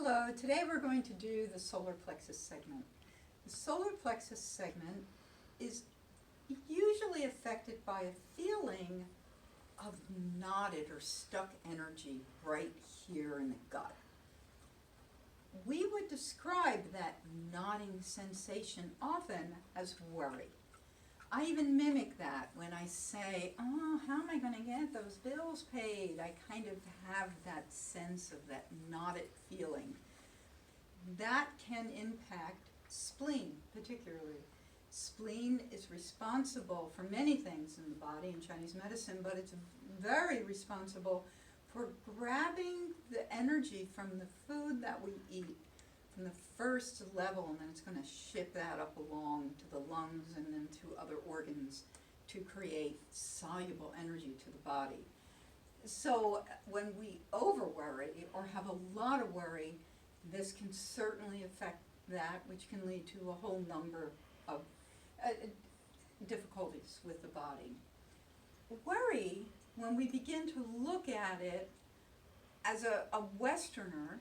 Hello, today we're going to do the solar plexus segment. The solar plexus segment is usually affected by a feeling of knotted or stuck energy right here in the gut. We would describe that knotting sensation often as worry. I even mimic that when I say, oh, how am I going to get those bills paid? I kind of have that sense of that knotted feeling. That can impact spleen particularly. Spleen is responsible for many things in the body in Chinese medicine, but it's very responsible for grabbing the energy from the food that we eat from the first level, and then it's going to ship that up along to the lungs and then to other organs to create soluble energy to the body. So when we over worry or have a lot of worry, this can certainly affect that, which can lead to a whole number of difficulties with the body. Worry, when we begin to look at it as a Westerner,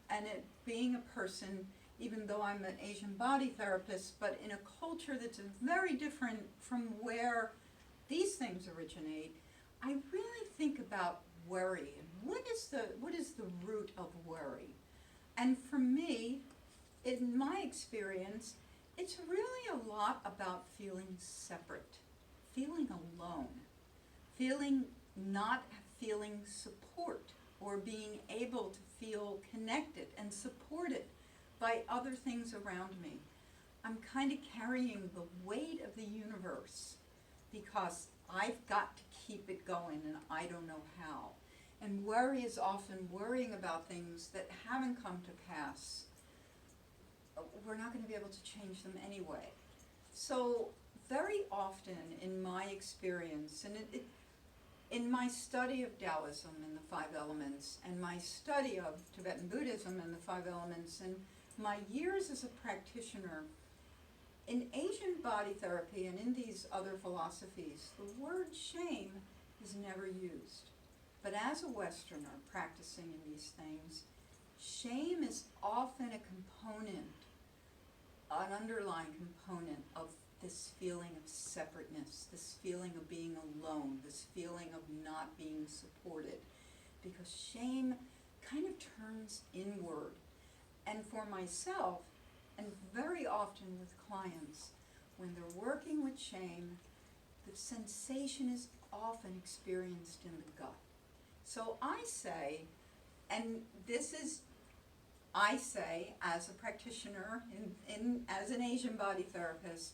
and it being a person, even though I'm an Asian body therapist, but in a culture that's very different from where these things originate, I really think about worry and what is the root of worry. And for me, in my experience, it's really a lot about feeling separate, feeling alone, not feeling support, or being able to feel connected and supported by other things around me. I'm kind of carrying the weight of the universe because I've got to keep it going and I don't know how. And worry is often worrying about things that haven't come to pass. We're not going to be able to change them anyway. So very often in my experience, and in my study of Taoism and the five elements, and my study of Tibetan Buddhism and the five elements, and my years as a practitioner, in Asian body therapy and in these other philosophies, the word shame is never used. But as a Westerner practicing in these things, shame is often a component, an underlying component of this feeling of separateness, this feeling of being alone, this feeling of not being supported, because shame kind of turns inward. And for myself, and very often with clients, when they're working with shame, the sensation is often experienced in the gut. So I say, and this is, I say as a practitioner, as an Asian body therapist,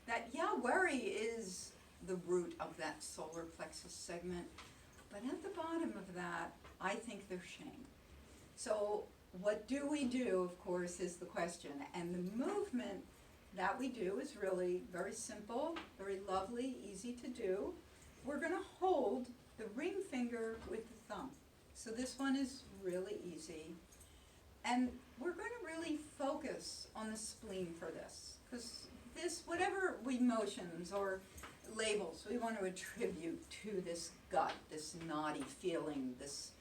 that worry is the root of that solar plexus segment, but at the bottom of that, I think there's shame. So what do we do, of course, is the question, and the movement that we do is really very simple, very lovely, easy to do. We're going to hold the ring finger with the thumb. So this one is really easy, and we're going to really focus on the spleen for this, because this, whatever emotions or labels we want to attribute to this gut, this knotty feeling, this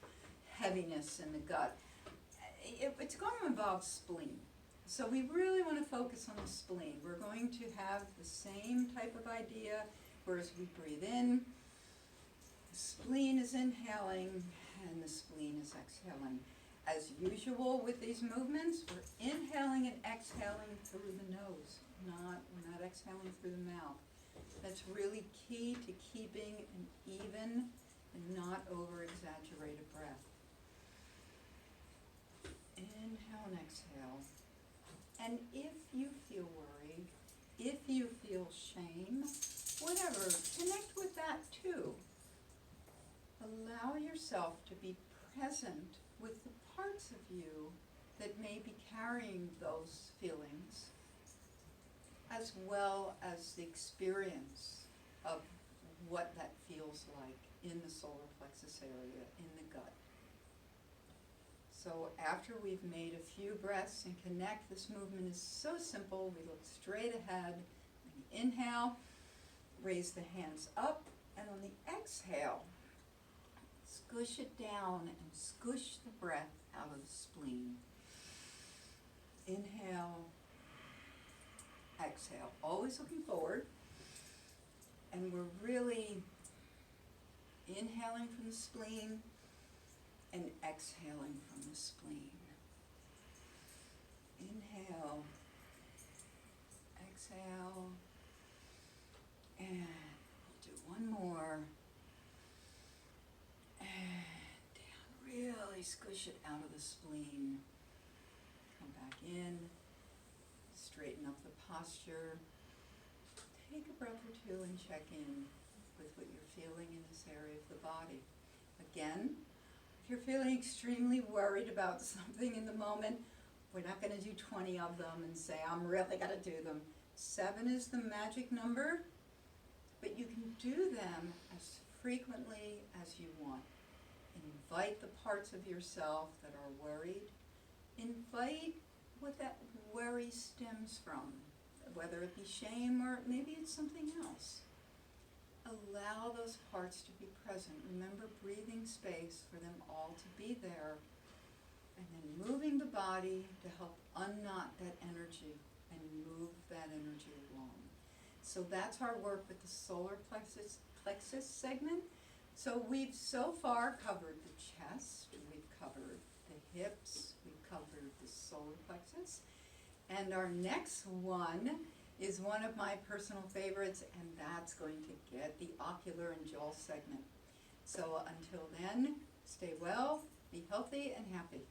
heaviness in the gut, it's going to involve spleen. So we really want to focus on the spleen. We're going to have the same type of idea, whereas we breathe in, the spleen is inhaling, and the spleen is exhaling. As usual with these movements, we're inhaling and exhaling through the nose. We're not exhaling through the mouth. That's really key to keeping an even and not over-exaggerated breath. Inhale and exhale. And if you feel worry, if you feel shame, whatever, connect with that too. Allow yourself to be present with the parts of you that may be carrying those feelings, as well as the experience of what that feels like in the solar plexus area, in the gut. So after we've made a few breaths and connect, this movement is so simple. We look straight ahead. We inhale, raise the hands up, and on the exhale, squish it down and squish the breath out of the spleen. Inhale, exhale, always looking forward. And we're really inhaling from the spleen and exhaling from the spleen. Inhale, exhale, and we'll do one more. And down, really squish it out of the spleen. Come back in, straighten up the posture. Take a breath or two and check in with what you're feeling in this area of the body. Again, if you're feeling extremely worried about something in the moment, we're not going to do 20 of them and say, I'm really going to do them. 7 is the magic number, but you can do them as frequently as you want. Invite the parts of yourself that are worried. Invite what that worry stems from, whether it be shame or maybe it's something else. Allow those parts to be present. Remember, breathing space for them all to be there. And then moving the body to help unknot that energy and move that energy along. So that's our work with the solar plexus segment. So we've so far covered the chest, we've covered the hips, we've covered the solar plexus. And our next one is one of my personal favorites, and that's going to get the ocular and jaw segment. So until then, stay well, be healthy and happy.